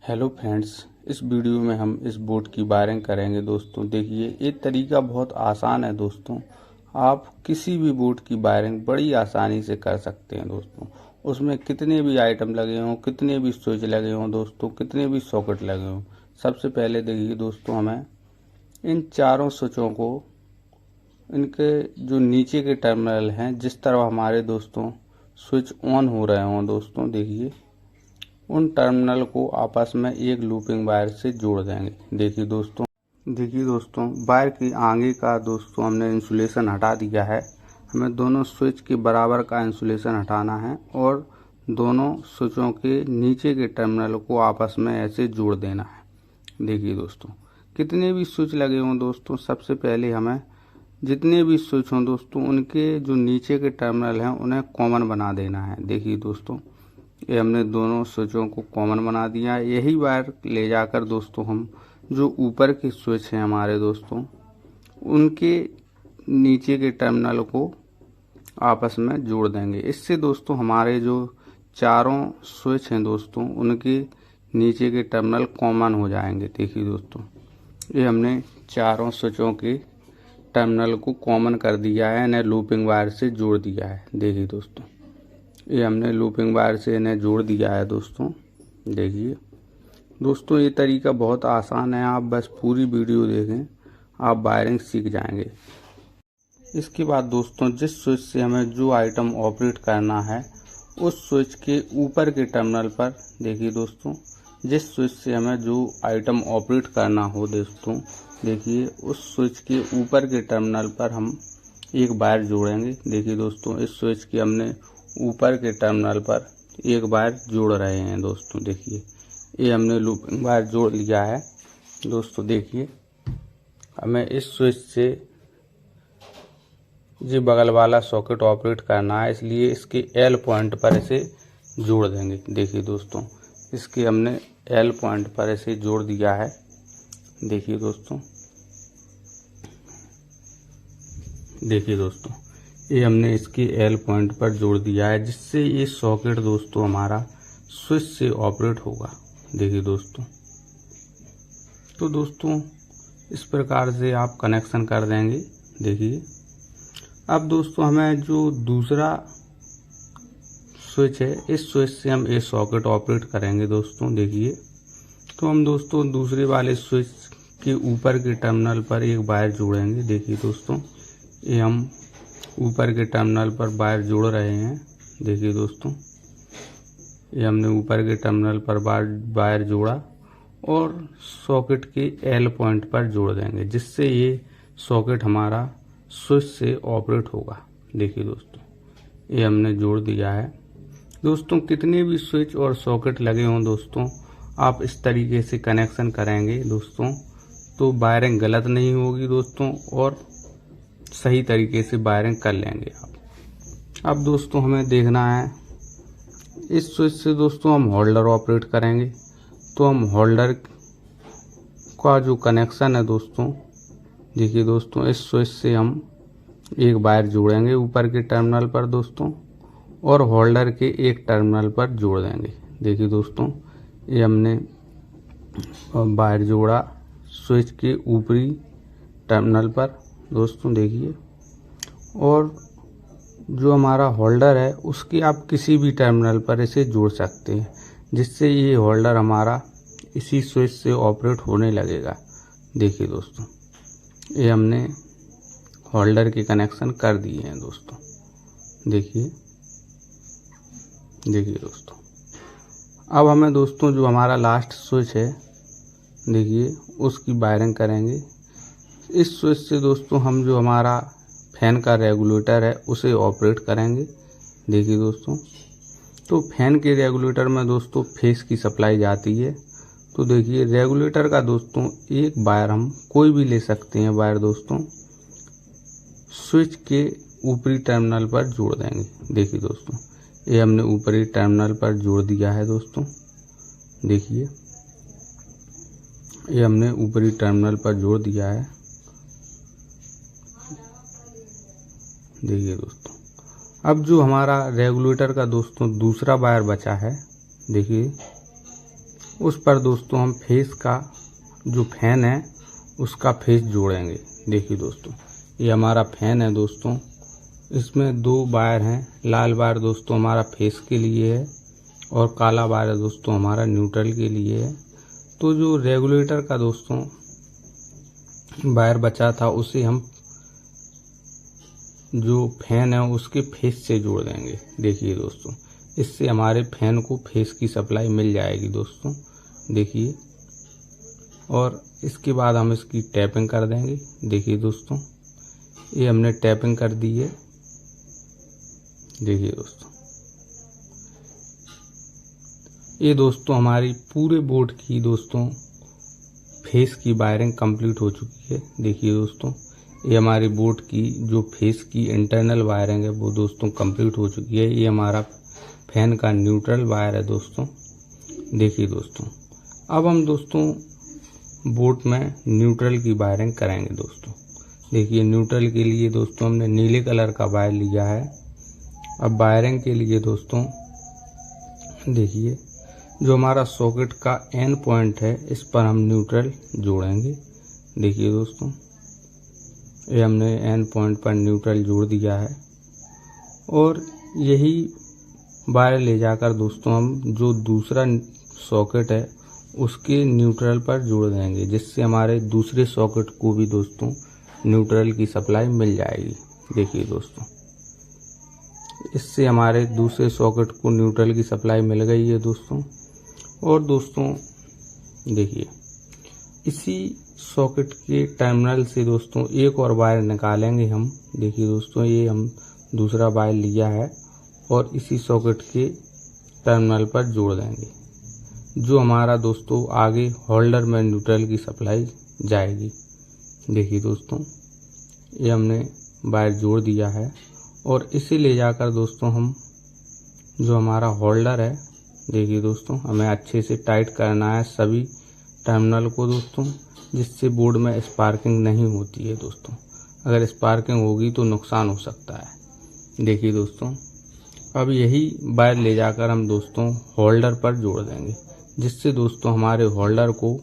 Hello friends, इस video में हम इस बोर्ड की वायरिंग करेंगे। दोस्तों देखिए, ये तरीका बहुत आसान है। दोस्तों आप किसी भी बोर्ड की वायरिंग बड़ी आसानी से कर सकते हैं। दोस्तों उसमें कितने भी आइटम लगे हों, कितने भी स्विच लगे हों, दोस्तों कितने भी सॉकेट लगे हों, सबसे पहले देखिए दोस्तों, हमें इन चारों स्विचों को, इनके जो नीचे के टर्मिनल हैं, जिस तरह हमारे दोस्तों स्विच ऑन हो रहे हों, दोस्तों देखिए उन टर्मिनल को आपस में एक लूपिंग वायर से जोड़ देंगे। देखिए दोस्तों वायर की आगे का दोस्तों हमने इंसुलेशन हटा दिया है। हमें दोनों स्विच के बराबर का इंसुलेशन हटाना है और दोनों स्विचों के नीचे के टर्मिनल को आपस में ऐसे जोड़ देना है। देखिए दोस्तों, कितने भी स्विच लगे हों दोस्तों, सबसे पहले हमें जितने भी स्विच हों दोस्तों, उनके जो नीचे के टर्मिनल हैं उन्हें कॉमन बना देना है। देखिए दोस्तों, ये हमने दोनों स्विचों को कॉमन बना दिया है। यही वायर ले जाकर दोस्तों हम जो ऊपर के स्विच हैं हमारे दोस्तों, उनके नीचे के टर्मिनल को आपस में जोड़ देंगे। इससे दोस्तों हमारे जो चारों स्विच हैं दोस्तों, उनके नीचे के टर्मिनल कॉमन हो जाएंगे। देखिए दोस्तों, ये हमने चारों स्विचों के टर्मिनल को कॉमन कर दिया है, इन्हें लूपिंग वायर से जोड़ दिया है। देखिए दोस्तों, ये हमने लूपिंग वायर से इन्हें जोड़ दिया है। दोस्तों देखिए दोस्तों, ये तरीका बहुत आसान है। आप बस पूरी वीडियो देखें, आप वायरिंग सीख जाएंगे। इसके बाद दोस्तों, जिस स्विच से हमें जो आइटम ऑपरेट करना है, उस स्विच के ऊपर के टर्मिनल पर, देखिए दोस्तों, जिस स्विच से हमें जो आइटम ऑपरेट करना हो दोस्तों, देखिए उस स्विच के ऊपर के टर्मिनल पर हम एक वायर जोड़ेंगे। देखिए दोस्तों, इस स्विच के हमने ऊपर के टर्मिनल पर एक वायर जोड़ रहे हैं। दोस्तों देखिए, ये हमने लूपिंग वायर जोड़ लिया है। दोस्तों देखिए, हमें इस स्विच से ये बगल वाला सॉकेट ऑपरेट करना है, इसलिए इसके एल पॉइंट पर इसे जोड़ देंगे। देखिए दोस्तों, इसके हमने एल पॉइंट पर इसे जोड़ दिया है। देखिए दोस्तों, ये हमने इसके एल पॉइंट पर जोड़ दिया है, जिससे ये सॉकेट दोस्तों हमारा स्विच से ऑपरेट होगा। देखिए दोस्तों, तो दोस्तों इस प्रकार से आप कनेक्शन कर देंगे। देखिए अब दोस्तों, हमें जो दूसरा स्विच है, इस स्विच से हम ये सॉकेट ऑपरेट करेंगे। दोस्तों देखिए, तो हम दोस्तों दूसरे वाले स्विच के ऊपर के टर्मिनल पर एक वायर जोड़ेंगे। देखिए दोस्तों, ये हम ऊपर के टर्मिनल पर वायर जोड़ रहे हैं। देखिए दोस्तों, ये हमने ऊपर के टर्मिनल पर वायर जोड़ा और सॉकेट के एल पॉइंट पर जोड़ देंगे, जिससे ये सॉकेट हमारा स्विच से ऑपरेट होगा। देखिए दोस्तों, ये हमने जोड़ दिया है। दोस्तों कितने भी स्विच और सॉकेट लगे हों दोस्तों, आप इस तरीके से कनेक्शन करेंगे दोस्तों, तो वायरिंग गलत नहीं होगी दोस्तों, और सही तरीके से वायरिंग कर लेंगे आप। अब दोस्तों हमें देखना है, इस स्विच से दोस्तों हम होल्डर ऑपरेट करेंगे। तो हम होल्डर का जो कनेक्शन है दोस्तों, देखिए दोस्तों, इस स्विच से हम एक वायर जोड़ेंगे ऊपर के टर्मिनल पर दोस्तों, और होल्डर के एक टर्मिनल पर जोड़ देंगे। देखिए दोस्तों, ये हमने वायर जोड़ा स्विच के ऊपरी टर्मिनल पर दोस्तों। देखिए, और जो हमारा होल्डर है उसके आप किसी भी टर्मिनल पर इसे जोड़ सकते हैं, जिससे ये होल्डर हमारा इसी स्विच से ऑपरेट होने लगेगा। देखिए दोस्तों, ये हमने होल्डर के कनेक्शन कर दिए हैं दोस्तों। देखिए दोस्तों, अब हमें दोस्तों जो हमारा लास्ट स्विच है, देखिए उसकी वायरिंग करेंगे। इस स्विच से दोस्तों हम जो हमारा फैन का रेगुलेटर है उसे ऑपरेट करेंगे। देखिए दोस्तों, तो फैन के रेगुलेटर में दोस्तों फेस की सप्लाई जाती है। तो देखिए, रेगुलेटर का दोस्तों एक वायर हम कोई भी ले सकते हैं वायर दोस्तों, स्विच के ऊपरी टर्मिनल पर जोड़ देंगे। देखिए दोस्तों, ये हमने ऊपरी टर्मिनल पर जोड़ दिया है दोस्तों। देखिए, ये हमने ऊपरी टर्मिनल पर जोड़ दिया है। देखिए दोस्तों, अब जो हमारा रेगुलेटर का दोस्तों दूसरा वायर बचा है, देखिए उस पर दोस्तों हम फेस का जो फैन है उसका फेस जोड़ेंगे। देखिए दोस्तों, ये हमारा फैन है दोस्तों, इसमें 2 वायर हैं। लाल वायर दोस्तों हमारा फेस के लिए है और काला वायर दोस्तों हमारा न्यूट्रल के लिए है। तो जो रेगुलेटर का दोस्तों वायर बचा था उसे हम जो फैन है उसके फेस से जोड़ देंगे। देखिए दोस्तों, इससे हमारे फैन को फेस की सप्लाई मिल जाएगी दोस्तों। देखिए, और इसके बाद हम इसकी टैपिंग कर देंगे। देखिए दोस्तों, ये हमने टैपिंग कर दी है। देखिए दोस्तों, ये दोस्तों हमारी पूरे बोर्ड की दोस्तों फेस की वायरिंग कंप्लीट हो चुकी है। देखिए दोस्तों, ये हमारी बोर्ड की जो फेस की इंटरनल वायरिंग है वो दोस्तों कंप्लीट हो चुकी है। ये हमारा फैन का न्यूट्रल वायर है दोस्तों। देखिए दोस्तों, अब हम दोस्तों बोर्ड में न्यूट्रल की वायरिंग करेंगे दोस्तों। देखिए, न्यूट्रल के लिए दोस्तों हमने नीले कलर का वायर लिया है। अब वायरिंग के लिए दोस्तों देखिए, जो हमारा सॉकेट का एन पॉइंट है इस पर हम न्यूट्रल जोड़ेंगे। देखिए दोस्तों, ये हमने एन पॉइंट पर न्यूट्रल जोड़ दिया है और यही वायर ले जाकर दोस्तों हम जो दूसरा सॉकेट है उसके न्यूट्रल पर जोड़ देंगे, जिससे हमारे दूसरे सॉकेट को भी दोस्तों न्यूट्रल की सप्लाई मिल जाएगी। देखिए दोस्तों, इससे हमारे दूसरे सॉकेट को न्यूट्रल की सप्लाई मिल गई है दोस्तों। और दोस्तों देखिए, इसी सॉकेट के टर्मिनल से दोस्तों एक और वायर निकालेंगे हम। देखिए दोस्तों, ये हम दूसरा वायर लिया है और इसी सॉकेट के टर्मिनल पर जोड़ देंगे, जो हमारा दोस्तों आगे होल्डर में न्यूट्रल की सप्लाई जाएगी। देखिए दोस्तों, ये हमने वायर जोड़ दिया है और इसे ले जाकर दोस्तों हम जो हमारा होल्डर है, देखिए दोस्तों, हमें अच्छे से टाइट करना है सभी टर्मिनल को दोस्तों, जिससे बोर्ड में स्पार्किंग नहीं होती है दोस्तों। अगर स्पार्किंग होगी तो नुकसान हो सकता है। देखिए दोस्तों, अब यही वायर ले जाकर हम दोस्तों होल्डर पर जोड़ देंगे, जिससे दोस्तों हमारे होल्डर को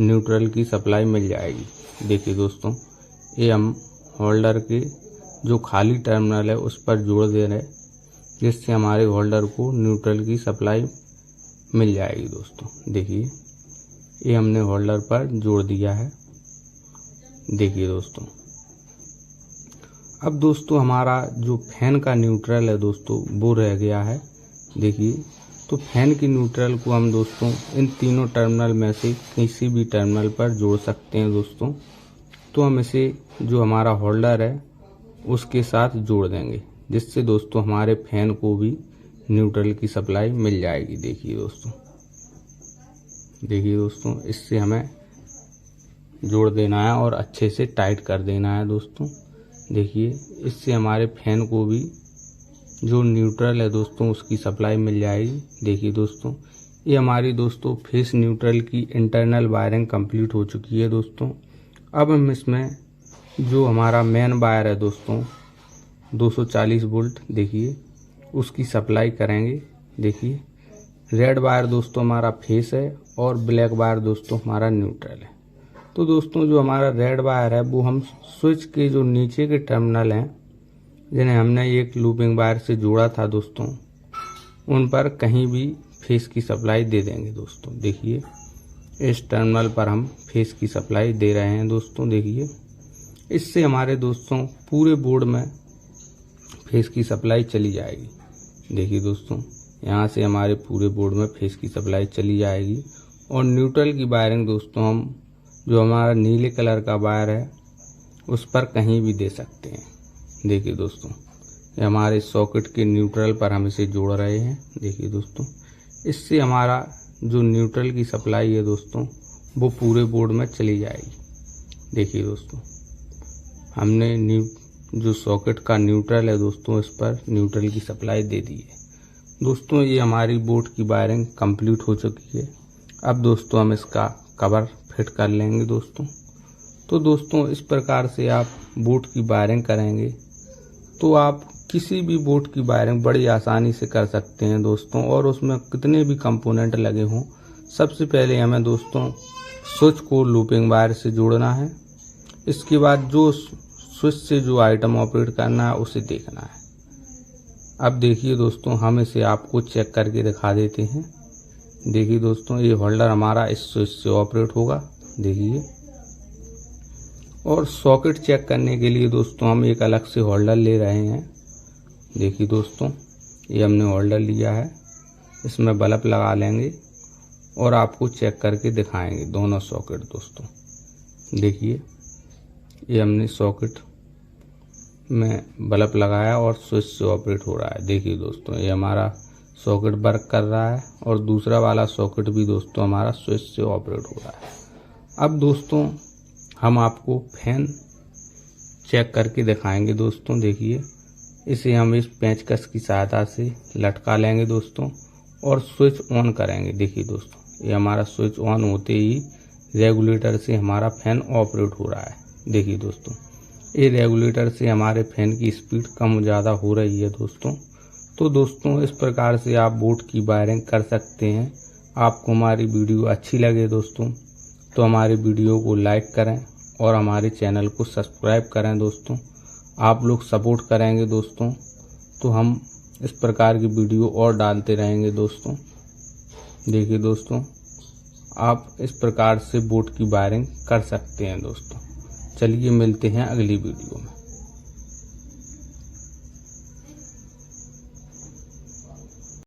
न्यूट्रल की सप्लाई मिल जाएगी। देखिए दोस्तों, ये हम होल्डर के जो खाली टर्मिनल है उस पर जोड़ दे रहे हैं, जिससे हमारे होल्डर को न्यूट्रल की सप्लाई मिल जाएगी दोस्तों। देखिए, ये हमने होल्डर पर जोड़ दिया है। देखिए दोस्तों, अब दोस्तों हमारा जो फैन का न्यूट्रल है दोस्तों वो रह गया है। देखिए, तो फैन की न्यूट्रल को हम दोस्तों इन तीनों टर्मिनल में से किसी भी टर्मिनल पर जोड़ सकते हैं दोस्तों। तो हम इसे जो हमारा होल्डर है उसके साथ जोड़ देंगे, जिससे दोस्तों हमारे फैन को भी न्यूट्रल की सप्लाई मिल जाएगी। देखिए दोस्तों, देखिए दोस्तों, इससे हमें जोड़ देना है और अच्छे से टाइट कर देना है दोस्तों। देखिए, इससे हमारे फैन को भी जो न्यूट्रल है दोस्तों उसकी सप्लाई मिल जाएगी। देखिए दोस्तों, ये हमारी दोस्तों फेस न्यूट्रल की इंटरनल वायरिंग कंप्लीट हो चुकी है दोस्तों। अब हम इसमें जो हमारा मेन वायर है दोस्तों 240 वोल्ट, देखिए उसकी सप्लाई करेंगे। देखिए, रेड वायर दोस्तों हमारा फेस है और ब्लैक वायर दोस्तों हमारा न्यूट्रल है। तो दोस्तों जो हमारा रेड वायर है वो हम स्विच के जो नीचे के टर्मिनल हैं, जिन्हें हमने एक लूपिंग वायर से जोड़ा था दोस्तों, उन पर कहीं भी फेस की सप्लाई दे देंगे दोस्तों। देखिए, इस टर्मिनल पर हम फेस की सप्लाई दे रहे हैं दोस्तों। देखिए, इससे हमारे दोस्तों पूरे बोर्ड में फेस की सप्लाई चली जाएगी। देखिए दोस्तों, यहाँ से हमारे पूरे बोर्ड में फेस की सप्लाई चली जाएगी और न्यूट्रल की वायरिंग दोस्तों हम जो हमारा नीले कलर का वायर है उस पर कहीं भी दे सकते हैं। देखिए दोस्तों, ये हमारे सॉकेट के न्यूट्रल पर हम इसे जोड़ रहे हैं। देखिए दोस्तों, इससे हमारा जो न्यूट्रल की सप्लाई है दोस्तों वो पूरे बोर्ड में चली जाएगी। देखिए दोस्तों, हमने जो सॉकेट का न्यूट्रल है दोस्तों इस पर न्यूट्रल की सप्लाई दे दी है दोस्तों। ये हमारी बोर्ड की वायरिंग कंप्लीट हो चुकी है। अब दोस्तों हम इसका कवर फिट कर लेंगे दोस्तों। तो दोस्तों इस प्रकार से आप बोर्ड की वायरिंग करेंगे तो आप किसी भी बोर्ड की वायरिंग बड़ी आसानी से कर सकते हैं दोस्तों। और उसमें कितने भी कंपोनेंट लगे हों सबसे पहले हमें दोस्तों स्विच को लूपिंग वायर से जोड़ना है। इसके बाद जो स्विच से जो आइटम ऑपरेट करना है उसे देखना है। अब देखिए दोस्तों, हम इसे आपको चेक करके दिखा देते हैं। देखिए दोस्तों, ये होल्डर हमारा इस स्विच से ऑपरेट होगा, देखिए। और सॉकेट चेक करने के लिए दोस्तों हम एक अलग से होल्डर ले रहे हैं। देखिए दोस्तों, ये हमने होल्डर लिया है, इसमें बल्ब लगा लेंगे और आपको चेक करके दिखाएंगे दोनों सॉकेट। दोस्तों देखिए, ये हमने सॉकेट में बल्ब लगाया और स्विच से ऑपरेट हो रहा है। देखिए दोस्तों, ये हमारा सॉकेट वर्क कर रहा है और दूसरा वाला सॉकेट भी दोस्तों हमारा स्विच से ऑपरेट हो रहा है। अब दोस्तों हम आपको फैन चेक करके दिखाएंगे। दोस्तों देखिए, इसे हम इस पेंचकस की सहायता से लटका लेंगे दोस्तों और स्विच ऑन करेंगे। देखिए दोस्तों, ये हमारा स्विच ऑन होते ही रेगुलेटर से हमारा फैन ऑपरेट हो रहा है। देखिए दोस्तों, ये रेगुलेटर से हमारे फैन की स्पीड कम ज़्यादा हो रही है दोस्तों। तो दोस्तों इस प्रकार से आप बोट की वायरिंग कर सकते हैं। आपको हमारी वीडियो अच्छी लगे दोस्तों तो हमारे वीडियो को लाइक करें और हमारे चैनल को सब्सक्राइब करें दोस्तों। आप लोग सपोर्ट करेंगे दोस्तों तो हम इस प्रकार की वीडियो और डालते रहेंगे दोस्तों। देखिए दोस्तों, आप इस प्रकार से बोट की वायरिंग कर सकते हैं दोस्तों। चलिए मिलते हैं अगली वीडियो में।